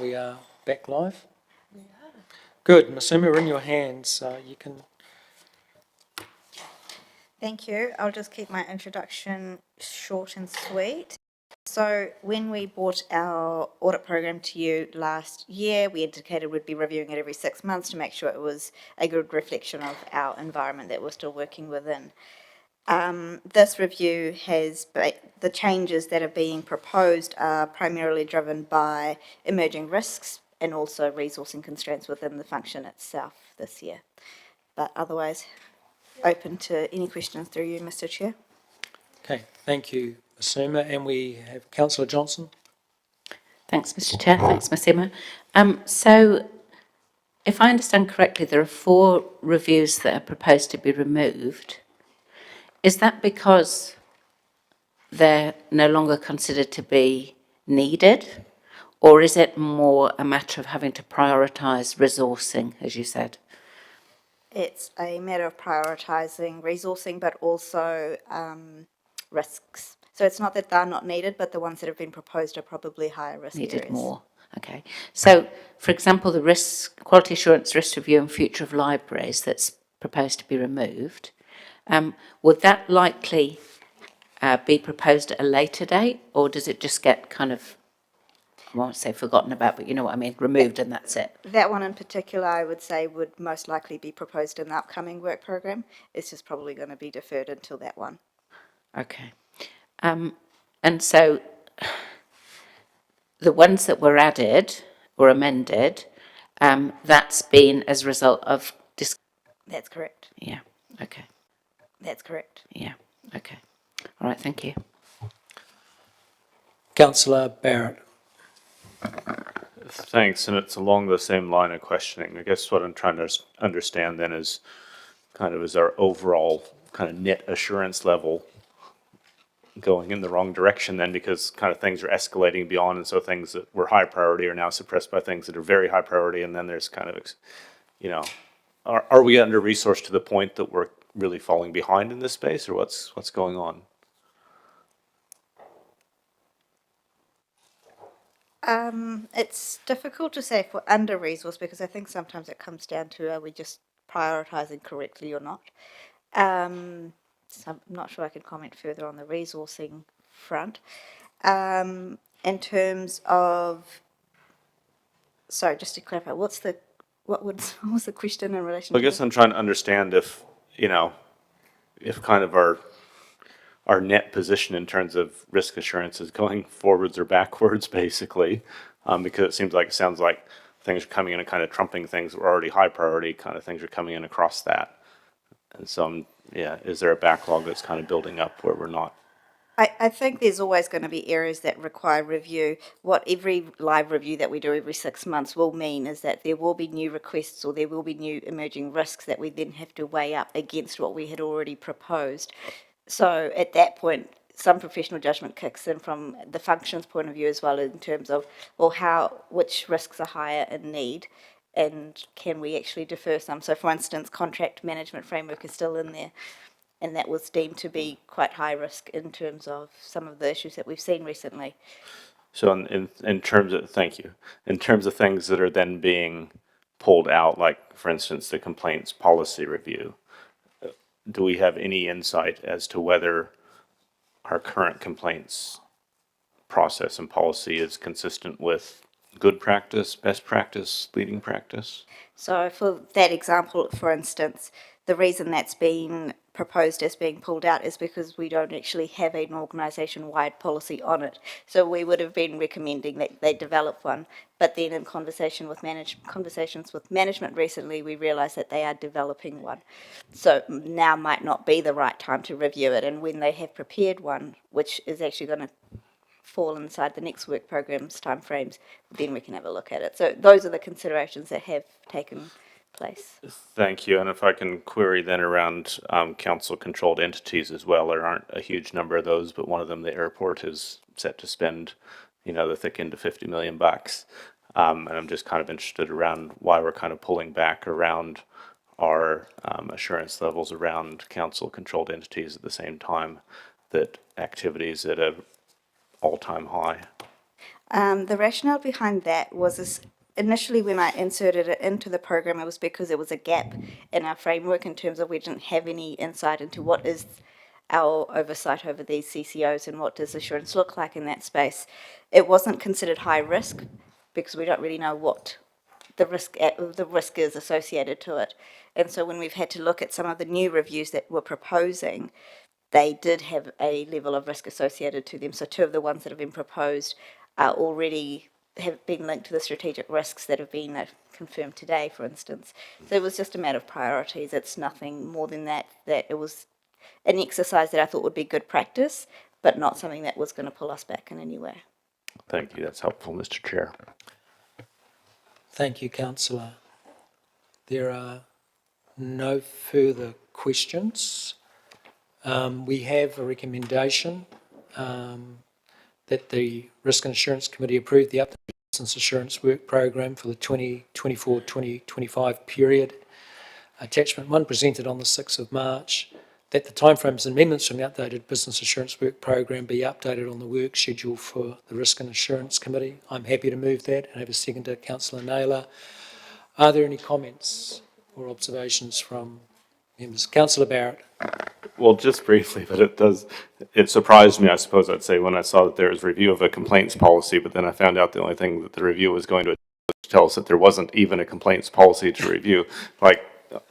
we are back live. Good. Masuma, we're in your hands. You can. Thank you. I'll just keep my introduction short and sweet. So when we brought our audit program to you last year, we indicated we'd be reviewing it every 6 months to make sure it was a good reflection of our environment that we're still working within. This review the changes that are being proposed are primarily driven by emerging risks and also resourcing constraints within the function itself this year. But otherwise, open to any questions through you, Mr. Chair. Okay. Thank you, Masuma. And we have Councillor Johnson. Thanks, Mr. Chair. Thanks, Ms. Emma. So, if I understand correctly, there are 4 reviews that are proposed to be removed. Is that because they're no longer considered to be needed, or is it more a matter of having to prioritise resourcing, as you said? It's a matter of prioritising resourcing, but also risks. So it's not that they're not needed, but the ones that have been proposed are probably higher risk Needed areas. more. Okay. So, for example, the quality assurance risk review and future of libraries that's proposed to be removed, would that likely be proposed at a later date, or does it just get kind of, I won't say forgotten about, but you know what I mean, removed and that's it? That one in particular, I would say, would most likely be proposed in the upcoming work program. It's just probably going to be deferred until that one. Okay. And so the ones that were added or amended, that's been as a result of That's correct. Yeah. Okay. That's correct. Yeah. Okay. All right. Thank you. Councillor Barrett. Thanks, and it's along the same line of questioning. I guess what I'm trying to understand then is our overall kind of net assurance level going in the wrong direction then, because kind of things are escalating beyond, and so things that were high priority are now suppressed by things that are very high priority, and then there's kind of, are we under-resourced to the point that we're really falling behind in this space, or what's going on? It's difficult to say for under-resourced because I think sometimes it comes down to are we just prioritising correctly or not. So I'm not sure I can comment further on the resourcing front. In terms of, sorry, just to clarify, what was the question in relation I to guess I'm trying to understand if kind of our net position in terms of risk assurance is going forwards or backwards, basically, because it sounds like things are coming in and kind of trumping things that were already high priority, kind of things are coming in across that. And so, is there a backlog that's kind of building up where we're not? I think there's always going to be areas that require review. What every live review that we do every 6 months will mean is that there will be new requests or there will be new emerging risks that we then have to weigh up against what we had already proposed. So at that point, some professional judgment kicks in from the functions point of view as well, in terms of, well, which risks are higher in need and can we actually defer some. So for instance, contract management framework is still in there, and that was deemed to be quite high risk in terms of some of the issues that we've seen recently. So in terms of, thank you, in terms of things that are then being pulled out, like for instance, the complaints policy review, do we have any insight as to whether our current complaints process and policy is consistent with good practice, best practice, leading practice? So for that example, for instance, the reason that's been proposed as being pulled out is because we don't actually have an organisation-wide policy on it. So we would have been recommending that they develop one, but then in conversations with management recently, we realised that they are developing one. So now might not be the right time to review it, and when they have prepared one, which is actually going to fall inside the next work program's timeframes, then we can have a look at it. So those are the considerations that have taken place. Thank you. And if I can query then around council-controlled entities as well, there aren't a huge number of those, but one of them, the airport, is set to spend, the thick end of $50 million. And I'm just kind of interested around why we're kind of pulling back around our assurance levels around council-controlled entities at the same time that activities at an all-time high. The rationale behind that was initially when I inserted it into the program, it was because there was a gap in our framework in terms of we didn't have any insight into what is our oversight over these CCOs and what does assurance look like in that space. It wasn't considered high risk because we don't really know what the risk is associated to it. And so when we've had to look at some of the new reviews that we're proposing, they did have a level of risk associated to them. So two of the ones that have been proposed are already have been linked to the strategic risks that have been confirmed today, for instance. So it was just a matter of priorities. It's nothing more than that, that it was an exercise that I thought would be good practice, but not something that was going to pull us back in any way. Thank you. That's helpful, Mr. Chair. Thank you, councillor. There are no further questions. We have a recommendation that the Risk and Assurance Committee approve the updated business assurance work program for the 2024-2025 period. Attachment 1 presented on the 6th of March, that the timeframes and amendments from the updated business assurance work program be updated on the work schedule for the Risk and Assurance Committee. I'm happy to move that and have a seconder, Councillor Naylor. Are there any comments or observations from members? Councillor Barrett. Well, just briefly, but it surprised me, I suppose I'd say, when I saw that there was review of a complaints policy, but then I found out the only thing that the review was going to tell us that there wasn't even a complaints policy to review. Like,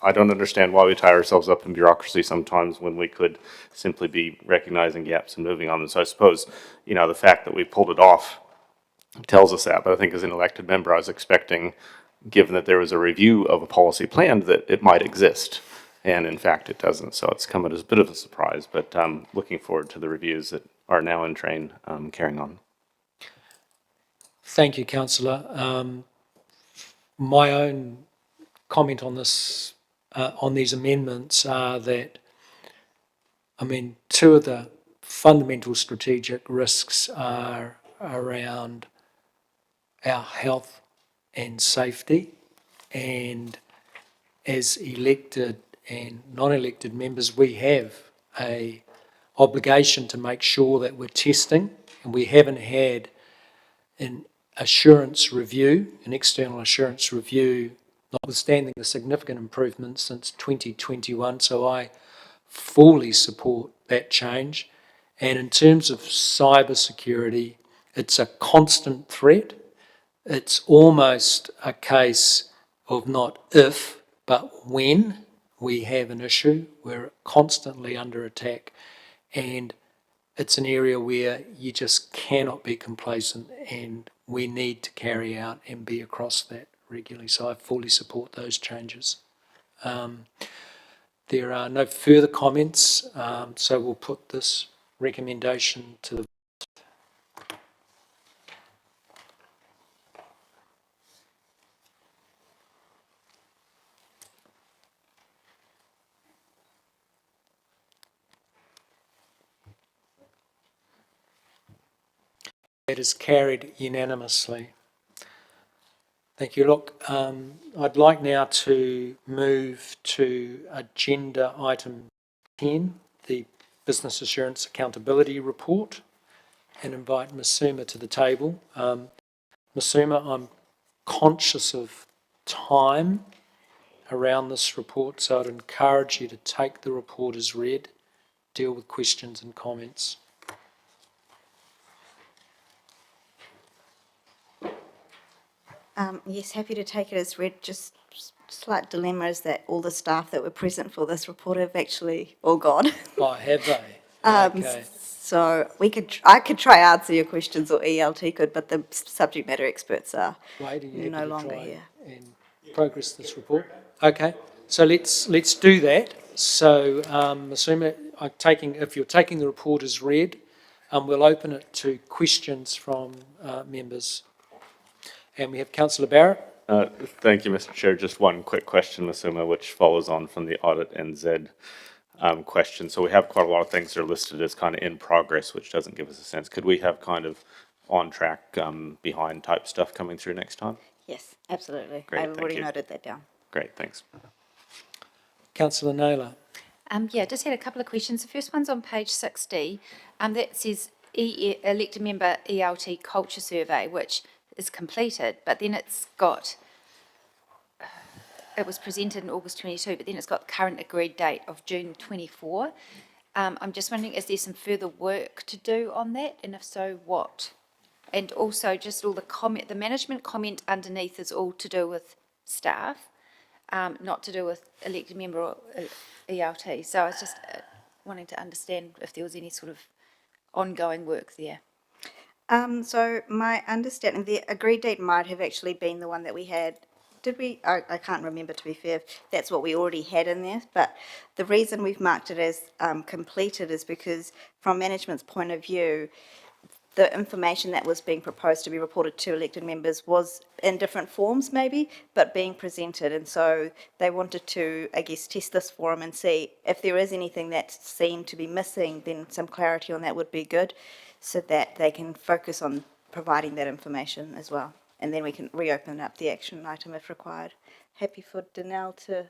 I don't understand why we tie ourselves up in bureaucracy sometimes when we could simply be recognizing gaps and moving on. And so I suppose, the fact that we pulled it off tells us that, but I think as an elected member, I was expecting, given that there was a review of a policy planned, that it might exist. And in fact, it doesn't. So it's come as a bit of a surprise, but I'm looking forward to the reviews that are now in train carrying on. Thank you, councillor. My own comment on this, on these amendments are that, two of the fundamental strategic risks are around our health and safety, and as elected and non-elected members, we have a obligation to make sure that we're testing, and we haven't had an assurance review, an external assurance review, notwithstanding the significant improvements since 2021, so I fully support that change. And in terms of cyber security, it's a constant threat. It's almost a case of not if, but when we have an issue. We're constantly under attack, and it's an area where you just cannot be complacent, and we need to carry out and be across that regularly. So I fully support those changes. There are no further comments, so we'll put this recommendation to the That is carried unanimously. Thank you. Look, I'd like now to move to agenda item 10, the Business Assurance Accountability Report, and invite Ms. Suma to the table. Ms. Suma, I'm conscious of time around this report, so I'd encourage you to take the report as read, deal with questions and comments. Yes, happy to take it as read. Just slight dilemma is that all the staff that were present for this report have actually all gone. Oh, have they? Okay. So I could try answer your questions, or ELT could, but the subject matter experts are Wade, are you no happy to longer try here. and progress this report? Okay, so let's do that. So, Masuma, if you're taking the report as read, we'll open it to questions from members. And we have Councillor Barrett. Thank you, Mr. Chair. Just one quick question, Masuma, which follows on from the Audit NZ question. So we have quite a lot of things that are listed as kind of in progress, which doesn't give us a sense. Could we have kind of on track, behind type stuff coming through next time? Yes, absolutely. Great, I've thank already you. noted that down. Great, thanks. Councillor Naylor. Yeah, just had a couple of questions. The first one's on page 60. That says elected member ELT culture survey, which is completed, but then it's got, it was presented in August 22, but then it's got the current agreed date of June 24. I'm just wondering, is there some further work to do on that? And if so, what? And also just all the management comment underneath is all to do with staff, not to do with elected member or ELT. So I was just wanting to understand if there was any sort of ongoing work there. So my understanding, the agreed date might have actually been the one that we had. Did we? I can't remember, to be fair. That's what we already had in there. But the reason we've marked it as completed is because, from management's point of view, the information that was being proposed to be reported to elected members was in different forms maybe, but being presented. And so they wanted to, I guess, test this forum and see if there is anything that seemed to be missing, then some clarity on that would be good, so that they can focus on providing that information as well. And then we can reopen up the action item if required. Happy for Danelle to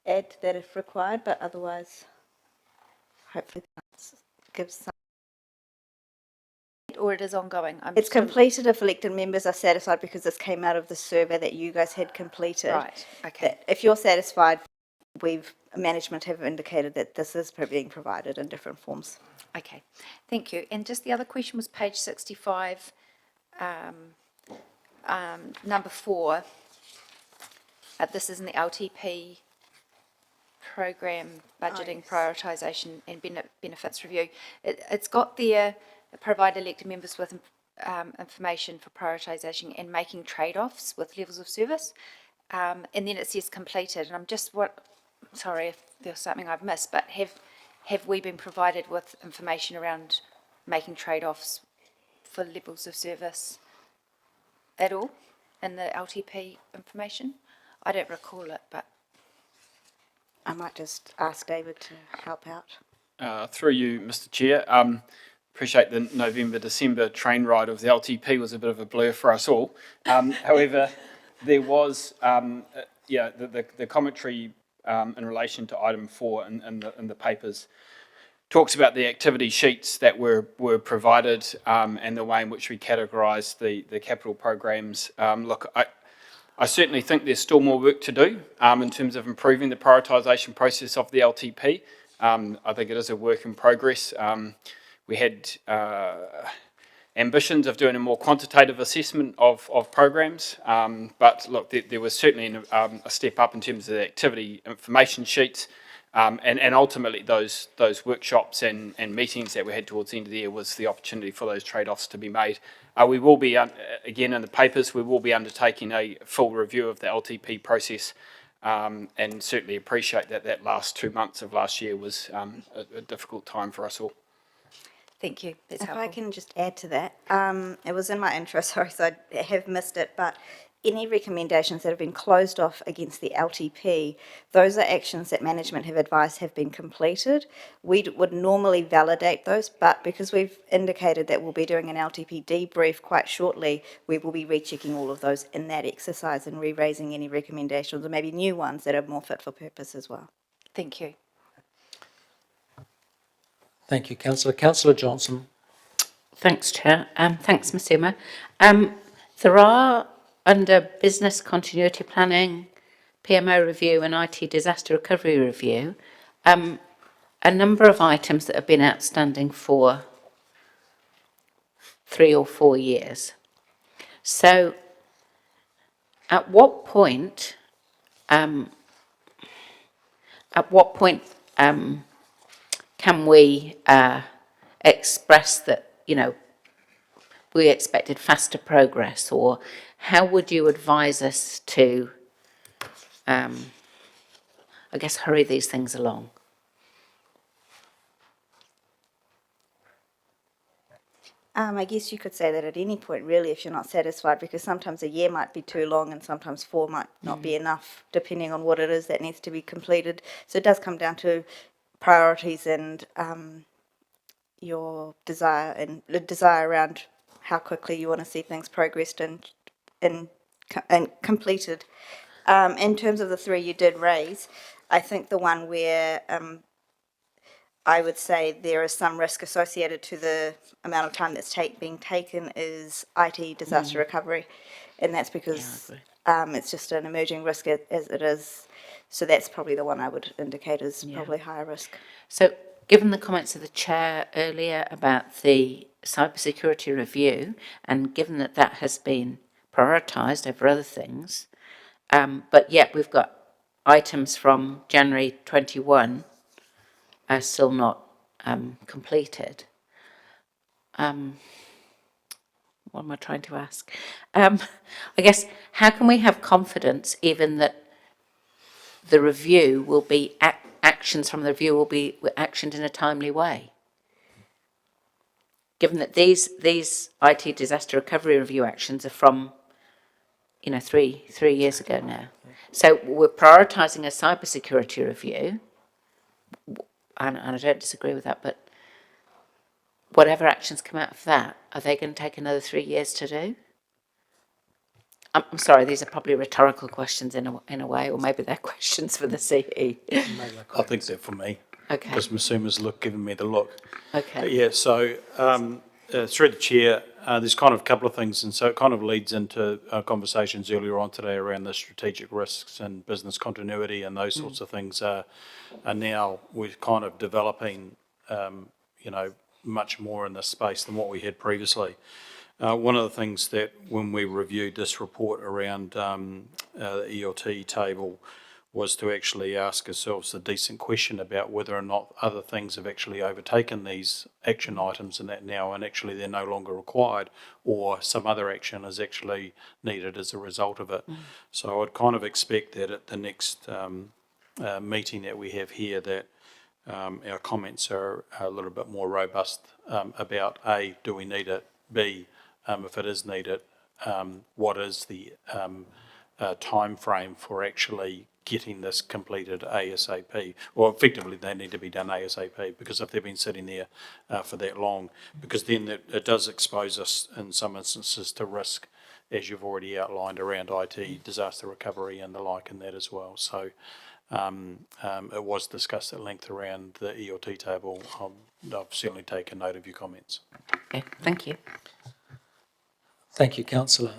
add to that if required, but otherwise, hopefully that gives some. Or it is ongoing? It's completed if elected members are satisfied, because this came out of the survey that you guys had completed. Right, okay. That if you're satisfied, management have indicated that this is being provided in different forms. Okay, thank you. And just the other question was page 65, number 4. This is in the LTP program budgeting, prioritisation and benefits review. It's got there, provide elected members with information for prioritisation and making trade-offs with levels of service. And then it says completed, and I'm just sorry if there's something I've missed, but have we been provided with information around making trade-offs for levels of service at all in the LTP information? I don't recall it, but. I might just ask David to help out. Through you, Mr. Chair. Appreciate the November-December train ride of the LTP was a bit of a blur for us all. However, there was, the commentary in relation to item 4 in the papers talks about the activity sheets that were provided and the way in which we categorised the capital programs. Look, I certainly think there's still more work to do in terms of improving the prioritisation process of the LTP. I think it is a work in progress. We had ambitions of doing a more quantitative assessment of programs, but look, there was certainly a step up in terms of the activity information sheets, and ultimately those workshops and meetings that we had towards the end of the year was the opportunity for those trade-offs to be made. We will be, again in the papers, we will be undertaking a full review of the LTP process, and certainly appreciate that last 2 months of last year was a difficult time for us all. Thank you. That's If helpful. I can just add to that, it was in my intro, sorry, so I have missed it, but any recommendations that have been closed off against the LTP, those are actions that management have advised have been completed. We would normally validate those, but because we've indicated that we'll be doing an LTP debrief quite shortly, we will be rechecking all of those in that exercise and re-raising any recommendations or maybe new ones that are more fit for purpose as well. Thank you. Thank you, Councillor. Councillor Johnson. Thanks, Chair. Thanks, Ms. Emma. There are, under business continuity planning, PMO review and IT disaster recovery review, a number of items that have been outstanding for 3 or 4 years. So at what point can we express that, we expected faster progress, or how would you advise us to, hurry these things along? I guess you could say that at any point, really, if you're not satisfied, because sometimes a year might be too long and sometimes 4 might not be enough, depending on what it is that needs to be completed. So it does come down to priorities and your desire and the desire around how quickly you want to see things progressed and completed. In terms of the 3 you did raise, I think the one where I would say there is some risk associated to the amount of time that's being taken is IT disaster recovery. And that's because it's just an emerging risk as it is. So that's probably the one I would indicate is probably higher risk. So, given the comments of the chair earlier about the cybersecurity review, and given that that has been prioritised over other things, but yet we've got items from January 21 are still not completed. What am I trying to ask? I guess, how can we have confidence even that the review will be, actions from the review will be actioned in a timely way? Given that these IT disaster recovery review actions are from, 3 years ago now. So we're prioritising a cybersecurity review, and I don't disagree with that, but whatever actions come out of that, are they going to take another 3 years to do? I'm sorry, these are probably rhetorical questions in a way, or maybe they're questions for the CE. I think they're for me. Okay. Because Masuma's giving me the look. Okay. Yeah, so through the chair, there's kind of a couple of things, and so it kind of leads into conversations earlier on today around the strategic risks and business continuity and those sorts of things are now we're kind of developing, much more in this space than what we had previously. One of the things that when we reviewed this report around the ELT table was to actually ask ourselves a decent question about whether or not other things have actually overtaken these action items and that now, and actually they're no longer required, or some other action is actually needed as a result of it. So I'd kind of expect that at the next meeting that we have here that our comments are a little bit more robust about A, do we need it? B, if it is needed, what is the time frame for actually getting this completed ASAP? Well, effectively, they need to be done ASAP, because if they've been sitting there for that long, because then it does expose us in some instances to risk, as you've already outlined, around IT, disaster recovery and the like in that as well. So it was discussed at length around the ELT table. I've certainly taken note of your comments. Okay, thank you. Thank you, councillor.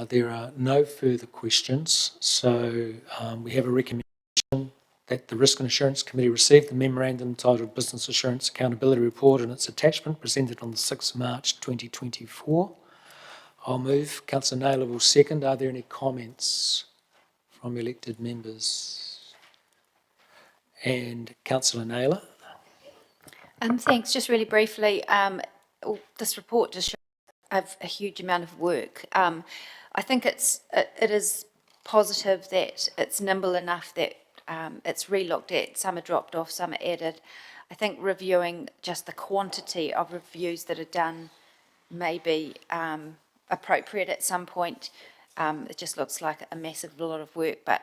There are no further questions, so we have a recommendation that the Risk and Assurance Committee receive the memorandum entitled Business Assurance Accountability Report and its attachment presented on the 6th of March 2024. I'll move. Councillor Naylor will second. Are there any comments from elected members? And Councillor Naylor. Thanks. Just really briefly, this report just shows a huge amount of work. I think it is positive that it's nimble enough that it's re-looked at, some are dropped off, some are added. I think reviewing just the quantity of reviews that are done may be appropriate at some point. It just looks like a massive lot of work, but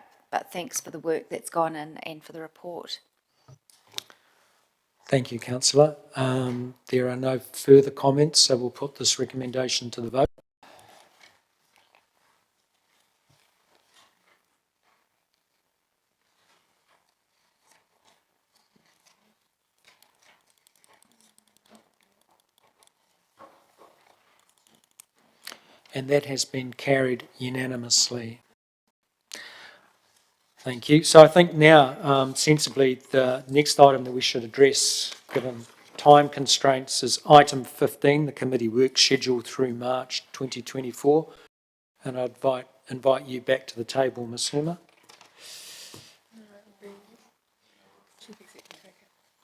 thanks for the work that's gone in and for the report. Thank you, councillor. There are no further comments, so we'll put this recommendation to the vote. And that has been carried unanimously. Thank you. So I think now, sensibly, the next item that we should address, given time constraints, is item 15, the committee work schedule through March 2024. And I'd invite you back to the table, Ms. Hema.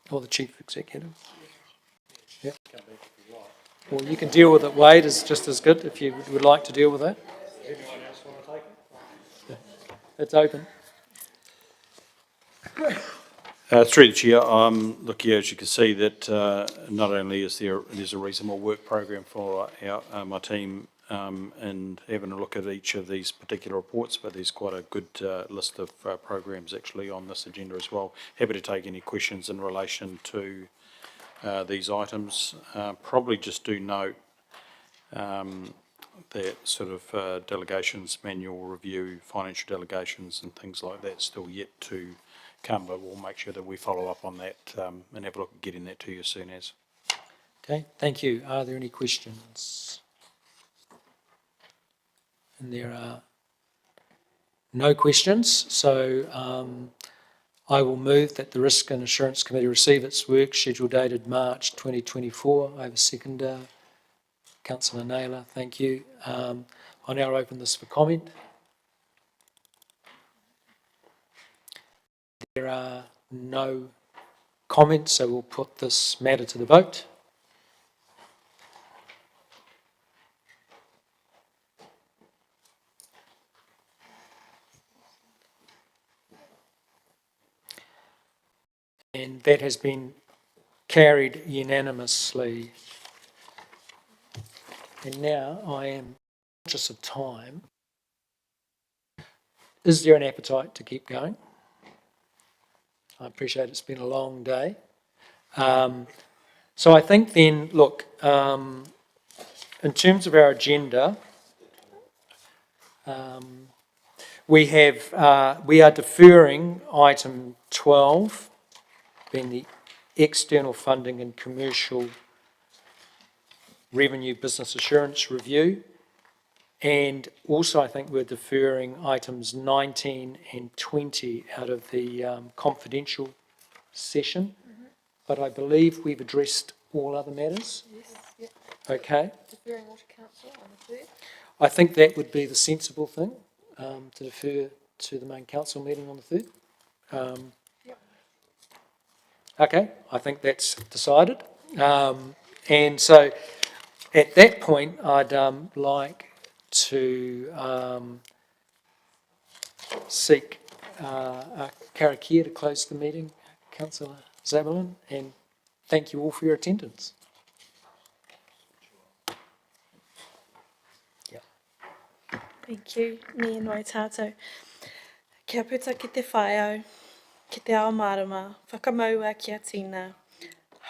Or the Chief Executive. Yep. Well, you can deal with it, Wade, is just as good if you would like to deal with that. Anyone else want to take it? It's open. Through the chair, look, yeah, as you can see that not only is there's a reasonable work program for my team and having a look at each of these particular reports, but there's quite a good list of programs actually on this agenda as well. Happy to take any questions in relation to these items. Probably just do note that sort of delegations, manual review, financial delegations and things like that still yet to come, but we'll make sure that we follow up on that and have a look at getting that to you as soon as. Okay, thank you. Are there any questions? And there are no questions, so I will move that the Risk and Assurance Committee receive its work schedule dated March 2024. I have a seconder. Councillor Naylor, thank you. I now open this for comment. There are no comments, so we'll put this matter to the vote. And that has been carried unanimously. And now I am conscious of time. Is there an appetite to keep going? I appreciate it's been a long day. So I think then, look, in terms of our agenda, we are deferring item 12, being the external funding and commercial revenue business assurance review. And also I think we're deferring items 19 and 20 out of the confidential session. But I believe we've addressed all other matters. Yes, yeah. Okay. Deferring all to council on the 3rd. I think that would be the sensible thing, to defer to the main council meeting on the 3rd. Okay, I think that's decided. And so at that point, I'd like to seek a karakia to close the meeting, Councillor Zabelin, and thank you all for your attendance. Thank you. Ni noi tātou. Kia puta ki te whaiau, ki te ao marama, whakamaua ki a tina,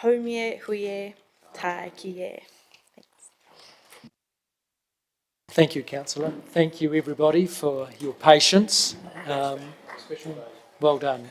haumie huie, tae ki e. Thank you, Councillor. Thank you, everybody, for your patience. Well done.